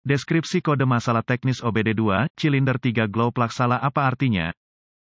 Deskripsi kode masalah teknis OBD2, Cylinder 3 Glow Plug salah apa artinya?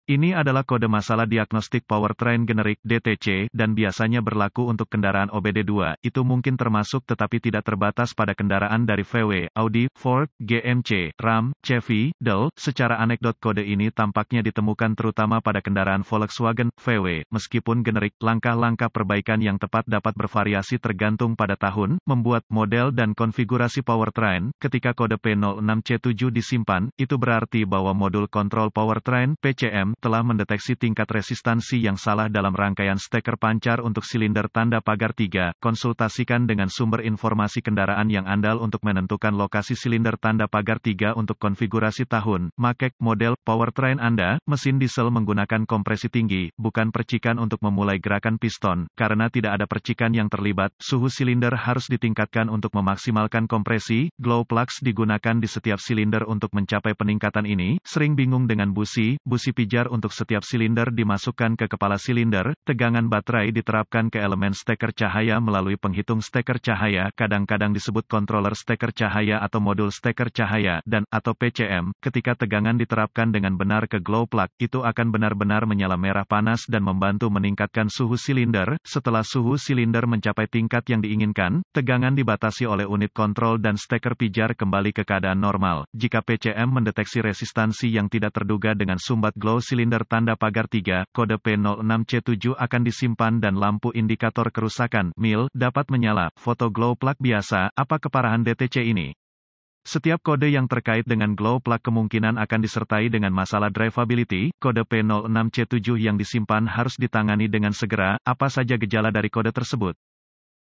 Ini adalah kode masalah diagnostik powertrain generik (DTC) dan biasanya berlaku untuk kendaraan OBD2. Itu mungkin termasuk tetapi tidak terbatas pada kendaraan dari VW, Audi, Ford, GMC, Ram, Chevy, Dell. Secara anekdot kode ini tampaknya ditemukan terutama pada kendaraan Volkswagen, VW. Meskipun generik, langkah-langkah perbaikan yang tepat dapat bervariasi tergantung pada tahun, membuat, model dan konfigurasi powertrain. Ketika kode P06C7 disimpan, itu berarti bahwa modul kontrol powertrain (PCM) telah mendeteksi tingkat resistansi yang salah dalam rangkaian steker pancar untuk silinder tanda pagar 3. Konsultasikan dengan sumber informasi kendaraan yang andal untuk menentukan lokasi silinder tanda pagar 3 untuk konfigurasi tahun, make, model, powertrain Anda. Mesin diesel menggunakan kompresi tinggi, bukan percikan untuk memulai gerakan piston. Karena tidak ada percikan yang terlibat, suhu silinder harus ditingkatkan untuk memaksimalkan kompresi. Glow plugs digunakan di setiap silinder untuk mencapai peningkatan ini. Sering bingung dengan busi pijar untuk setiap silinder dimasukkan ke kepala silinder, tegangan baterai diterapkan ke elemen steker cahaya melalui penghitung steker cahaya, kadang-kadang disebut controller steker cahaya atau modul steker cahaya, dan, atau PCM. Ketika tegangan diterapkan dengan benar ke glow plug, itu akan benar-benar menyala merah panas dan membantu meningkatkan suhu silinder. Setelah suhu silinder mencapai tingkat yang diinginkan, tegangan dibatasi oleh unit kontrol dan steker pijar kembali ke keadaan normal. Jika PCM mendeteksi resistansi yang tidak terduga dengan sumbat glow silinder tanda pagar 3, kode P06C7 akan disimpan dan lampu indikator kerusakan (MIL) dapat menyala. Foto glow plug biasa, apa keparahan DTC ini? Setiap kode yang terkait dengan glow plug kemungkinan akan disertai dengan masalah drivability. Kode P06C7 yang disimpan harus ditangani dengan segera. Apa saja gejala dari kode tersebut?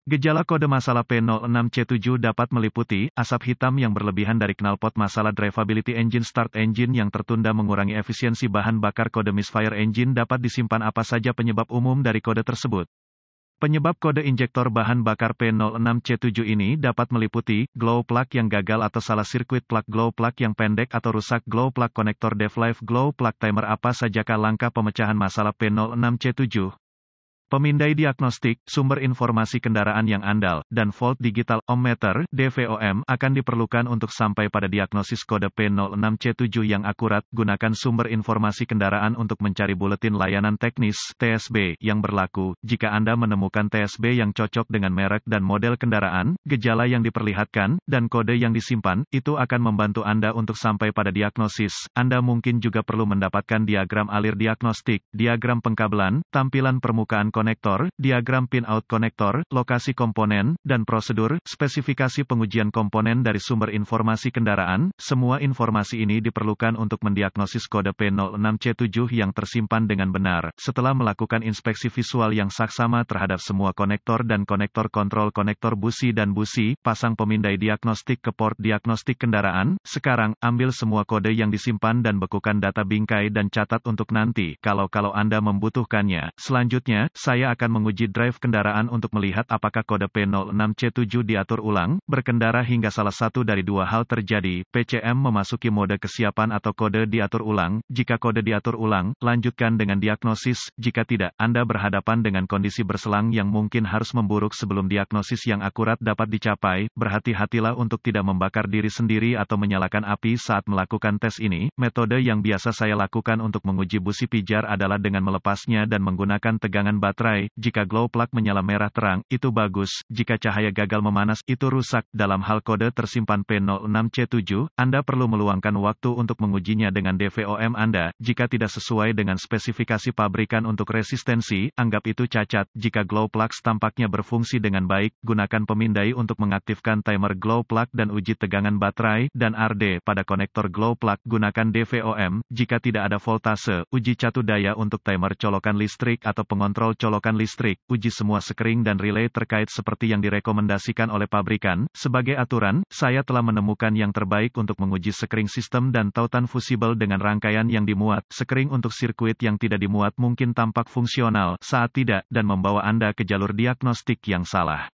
Gejala kode masalah P06C7 dapat meliputi, asap hitam yang berlebihan dari knalpot, masalah drivability, engine start engine yang tertunda, mengurangi efisiensi bahan bakar. Kode misfire engine dapat disimpan. Apa saja penyebab umum dari kode tersebut? Penyebab kode injektor bahan bakar P06C7 ini dapat meliputi, glow plug yang gagal atau salah sirkuit plug, glow plug yang pendek atau rusak, glow plug konektor dev live, glow plug timer. Apa sajakah langkah pemecahan masalah P06C7? Pemindai diagnostik, sumber informasi kendaraan yang andal, dan volt digital ohmmeter (DVOM) akan diperlukan untuk sampai pada diagnosis kode P06C7 yang akurat. Gunakan sumber informasi kendaraan untuk mencari buletin layanan teknis (TSB) yang berlaku. Jika Anda menemukan TSB yang cocok dengan merek dan model kendaraan, gejala yang diperlihatkan, dan kode yang disimpan, itu akan membantu Anda untuk sampai pada diagnosis. Anda mungkin juga perlu mendapatkan diagram alir diagnostik, diagram pengkabelan, tampilan permukaan konektor, diagram pin-out konektor, lokasi komponen, dan prosedur, spesifikasi pengujian komponen dari sumber informasi kendaraan. Semua informasi ini diperlukan untuk mendiagnosis kode P06C7 yang tersimpan dengan benar. Setelah melakukan inspeksi visual yang saksama terhadap semua konektor dan konektor kontrol, konektor busi dan busi, pasang pemindai diagnostik ke port diagnostik kendaraan. Sekarang, ambil semua kode yang disimpan dan bekukan data bingkai dan catat untuk nanti, kalau Anda membutuhkannya. Selanjutnya, saya akan menguji drive kendaraan untuk melihat apakah kode P06C7 diatur ulang. Berkendara hingga salah satu dari dua hal terjadi, PCM memasuki mode kesiapan atau kode diatur ulang. Jika kode diatur ulang, lanjutkan dengan diagnosis. Jika tidak, Anda berhadapan dengan kondisi berselang yang mungkin harus memburuk sebelum diagnosis yang akurat dapat dicapai. Berhati-hatilah untuk tidak membakar diri sendiri atau menyalakan api saat melakukan tes ini. Metode yang biasa saya lakukan untuk menguji busi pijar adalah dengan melepasnya dan menggunakan tegangan baterai. Jika glow plug menyala merah terang, itu bagus. Jika cahaya gagal memanas, itu rusak. Dalam hal kode tersimpan P06C7, Anda perlu meluangkan waktu untuk mengujinya dengan DVOM Anda. Jika tidak sesuai dengan spesifikasi pabrikan untuk resistensi, anggap itu cacat. Jika glow plugs tampaknya berfungsi dengan baik, gunakan pemindai untuk mengaktifkan timer glow plug dan uji tegangan baterai dan RD pada konektor glow plug. Gunakan DVOM. Jika tidak ada voltase, uji catu daya untuk timer colokan listrik atau pengontrol colokan listrik. Uji semua sekring dan relay terkait seperti yang direkomendasikan oleh pabrikan. Sebagai aturan, saya telah menemukan yang terbaik untuk menguji sekring sistem dan tautan fusibel dengan rangkaian yang dimuat. Sekring untuk sirkuit yang tidak dimuat mungkin tampak fungsional saat tidak, dan membawa Anda ke jalur diagnostik yang salah.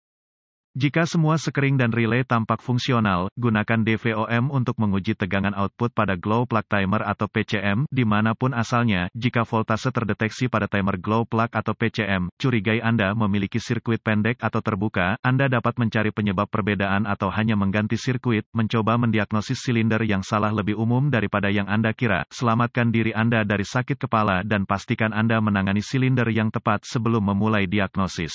Jika semua sekering dan relay tampak fungsional, gunakan DVOM untuk menguji tegangan output pada glow plug timer atau PCM, dimanapun asalnya. Jika voltase terdeteksi pada timer glow plug atau PCM, curigai Anda memiliki sirkuit pendek atau terbuka, Anda dapat mencari penyebab perbedaan atau hanya mengganti sirkuit, mencoba mendiagnosis silinder yang salah lebih umum daripada yang Anda kira. Selamatkan diri Anda dari sakit kepala dan pastikan Anda menangani silinder yang tepat sebelum memulai diagnosis.